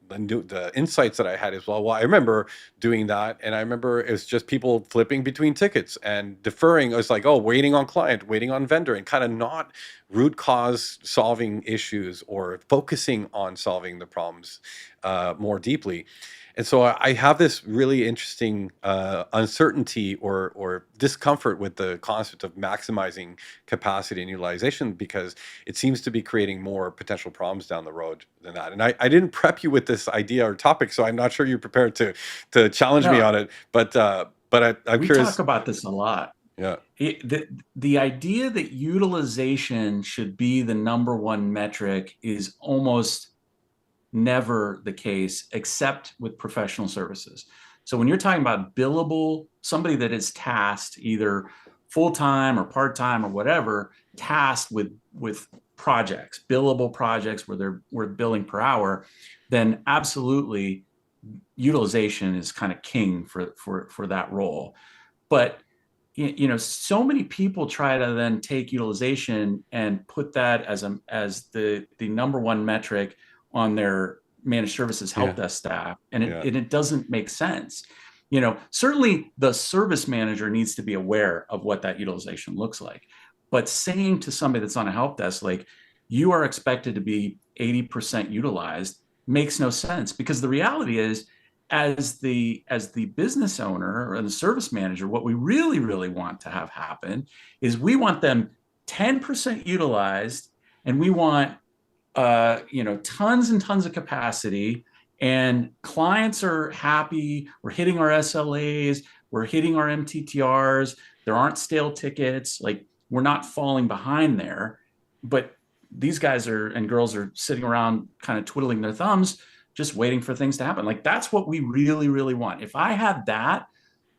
insights that I had is, well, I remember doing that, and I remember it was just people flipping between tickets and deferring. It was like, oh, waiting on client, waiting on vendor, and kind of not root cause solving issues or focusing on solving the problems more deeply. And so I have this really interesting uncertainty or discomfort with the concept of maximizing capacity and utilization, because it seems to be creating more potential problems down the road than that. And I didn't prep you with this idea or topic, so I'm not sure you're prepared to challenge me No, on it. But I'm we talk curious. about this a lot. Yeah, The idea that utilization should be the number one metric is almost never the case, except with professional services. So when you're talking about billable, somebody that is tasked either full-time or part-time or whatever, tasked with projects, billable projects where we're billing per hour, then absolutely utilization is kind of king for that role. But so many people try to then take utilization and put that as the number one metric on their managed services help yeah, desk staff, and it yeah, and it doesn't make sense. Certainly the service manager needs to be aware of what that utilization looks like, but saying to somebody that's on a help desk, like, you are expected to be 80% utilized, makes no sense, because the reality is, as the business owner or the service manager, what we really want to have happen is we want them 10% utilized, and we want tons and tons of capacity, and clients are happy. We're hitting our SLAs, we're hitting our MTTRs, there aren't stale tickets, like, we're not falling behind there. But these guys and girls are sitting around kind of twiddling their thumbs, just waiting for things to happen. Like, that's what we really want. If I had that,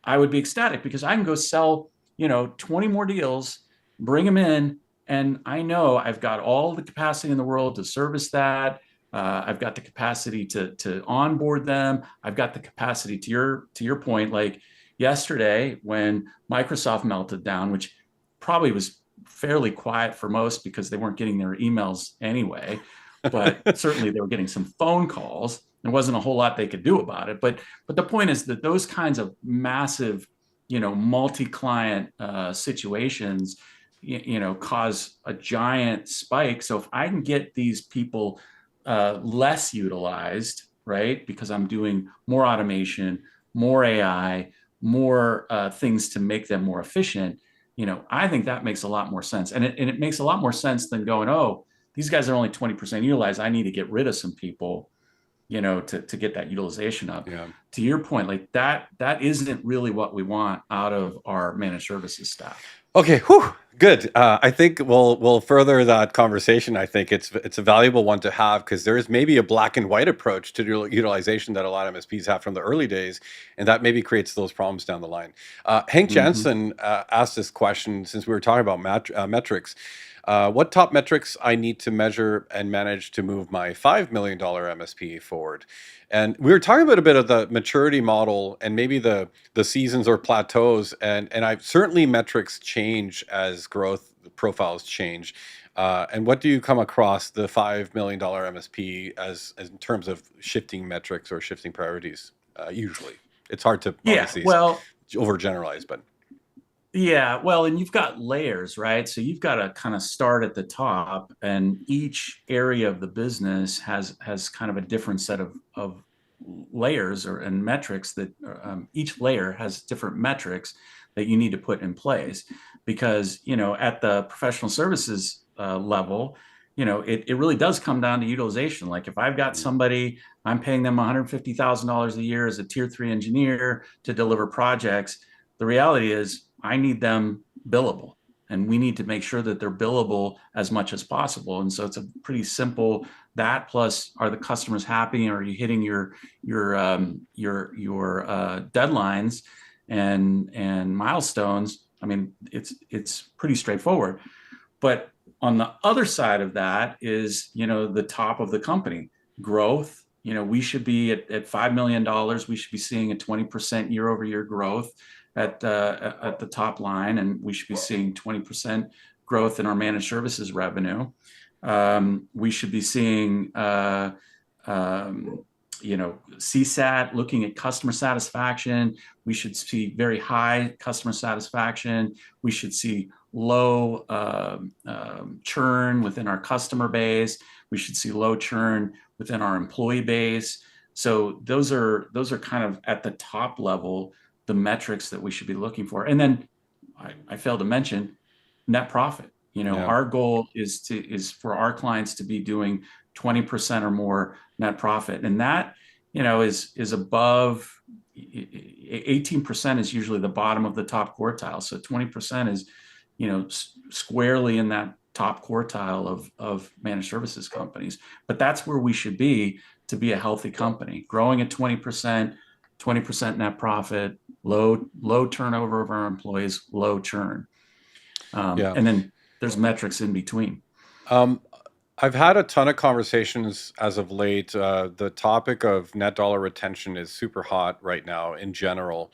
I would be ecstatic, because I can go sell 20 more deals, bring them in, and I know I've got all the capacity in the world to service that. I've got the capacity to onboard them. I've got the capacity, to your point, like yesterday when Microsoft melted down, which probably was fairly quiet for most because they weren't getting their emails anyway, but certainly they were getting some phone calls. There wasn't a whole lot they could do about it. But the point is that those kinds of massive, multi-client situations, cause a giant spike. So if I can get these people less utilized, right, because I'm doing more automation, more AI, more things to make them more efficient, I think that makes a lot more sense. And it makes a lot more sense than going, oh, these guys are only 20% utilized, I need to get rid of some people, to get that utilization up. yeah. To your point, like, that isn't really what we want out of our managed services staff. Okay, whew, good. I think we'll further that conversation. I think it's a valuable one to have, because there is maybe a black and white approach to utilization that a lot of MSPs have from the early days, and that maybe creates those problems down the line. Hank Mm-hmm. Jansen asked this question, since we were talking about metrics. What top metrics I need to measure and manage to move my $5 million MSP forward? And we were talking about a bit of the maturity model and maybe the seasons or plateaus, and I certainly metrics change as growth profiles change. And what do you come across the $5 million MSP as in terms of shifting metrics or shifting priorities? Usually, it's hard to Yeah, obviously well, overgeneralize, but yeah, well, and you've got layers, right? So you've got to kind of start at the top, and each area of the business has kind of a different set of layers and metrics that each layer has different metrics that you need to put in place, because at the professional services level, it really does come down to utilization. Like if I've got Mm. somebody, I'm paying them $150,000 a year as a tier three engineer to deliver projects. The reality is I need them billable, and we need to make sure that they're billable as much as possible. And so it's a pretty simple that plus are the customers happy? Are you hitting your deadlines and milestones? I mean, it's pretty straightforward. But on the other side of that is, the top of the company growth. We should be at $5 million. We should be seeing a 20% year over year growth at the top line, and we should be seeing 20% growth in our managed services revenue. We should be seeing um, CSAT, looking at customer satisfaction. We should see very high customer satisfaction. We should see low churn within our customer base. We should see low churn within our employee base. So those are kind of at the top level the metrics that we should be looking for. And then I failed to mention net profit. Yeah. Our goal is for our clients to be doing 20% or more net profit, and that is above. 18% is usually the bottom of the top quartile, so 20% is squarely in that top quartile of managed services companies. But that's where we should be to be a healthy company, growing at 20% net profit, low turnover of our employees, low churn. Yeah. And then there's metrics in between. Um, I've had a ton of conversations as of late. The topic of net dollar retention is super hot right now in general.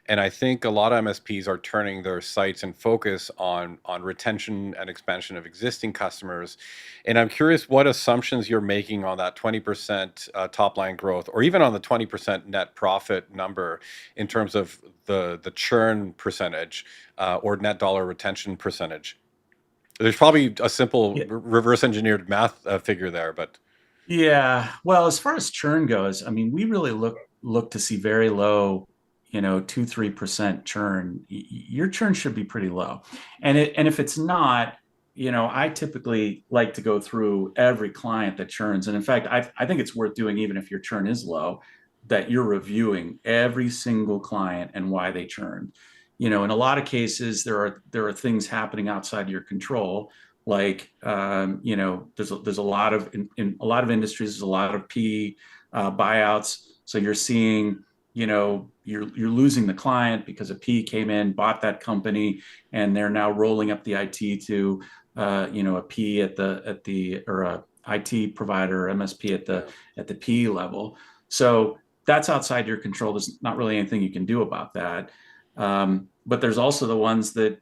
And I think a lot of MSPs are turning their sights and focus on retention and expansion of existing customers. And I'm curious what assumptions you're making on that 20% top line growth, or even on the 20% net profit number in terms of the churn percentage or net dollar retention percentage. There's probably a simple Yeah. reverse engineered math figure there, but Yeah. Well, as far as churn goes, I mean, we really look to see very low, 2-3% churn. Your churn should be pretty low. And if it's not, I typically like to go through every client that churns. And in fact, I think it's worth doing even if your churn is low, that you're reviewing every single client and why they churned. In a lot of cases, there are things happening outside your control, like there's a lot of in a lot of industries, there's a lot of PE buyouts. So you're seeing, you're losing the client because a PE came in, bought that company, and they're now rolling up the IT to a PE or a IT provider, MSP at the PE level. So that's outside your control. There's not really anything you can do about that. But there's also the ones that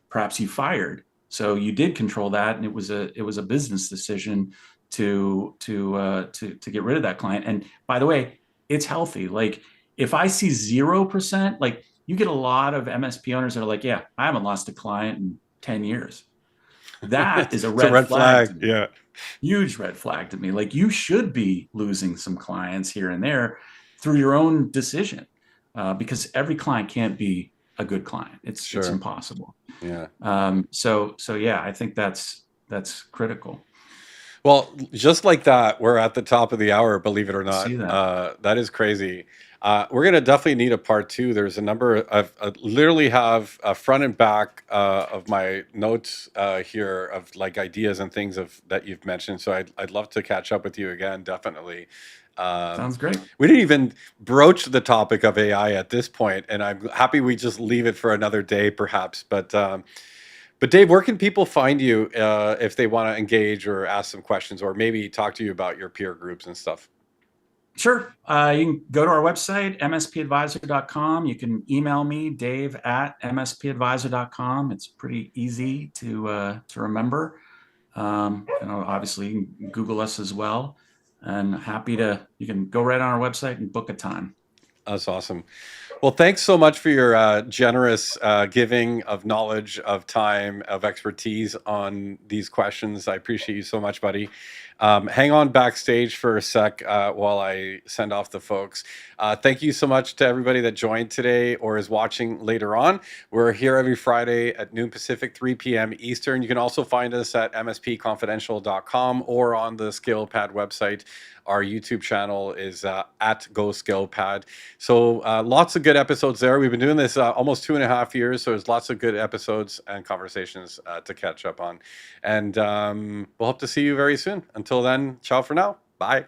perhaps you fired, so you did control that, and it was a business decision to get rid of that client. And by the way, it's healthy. Like if I see 0%, like you get a lot of MSP owners that are like, yeah, I haven't lost a client in 10 years. That is a it's a red red flag flag. to me. Yeah, Huge red flag to me. Like you should be losing some clients here and there through your own decision, because every client can't be a good client. It's sure. impossible. Yeah. So yeah, I think that's critical. Well, just like that, we're at the top of the hour, believe it or I see not. that. That is crazy. We're going to definitely need a part two. There's a number of, I literally have a front and back of my notes here of like ideas and things that you've mentioned. So I'd love to catch up with you again, definitely. Um, Sounds great. we didn't even broach the topic of AI at this point, and I'm happy we just leave it for another day, perhaps. But Dave, where can people find you if they want to engage or ask some questions, or maybe talk to you about your peer groups and stuff? Sure. You can go to our website, mspadvisor.com. You can email me, Dave at mspadvisor.com. It's pretty easy to remember. And obviously, you can Google us as well. And you can go right on our website and book a time. That's awesome. Well, thanks so much for your generous giving of knowledge, of time, of expertise on these questions. I appreciate you so much, buddy. Hang on backstage for a sec while I send off the folks. Thank you so much to everybody that joined today or is watching later on. We're here every Friday at noon Pacific, 3 p.m. Eastern. You can also find us at mspconfidential.com or on the ScalePad website. Our YouTube channel is at GoScalePad. So lots of good episodes there. We've been doing this almost 2.5 years, so there's lots of good episodes and conversations to catch up on. And we'll hope to see you very soon. Until then, ciao for now. Bye.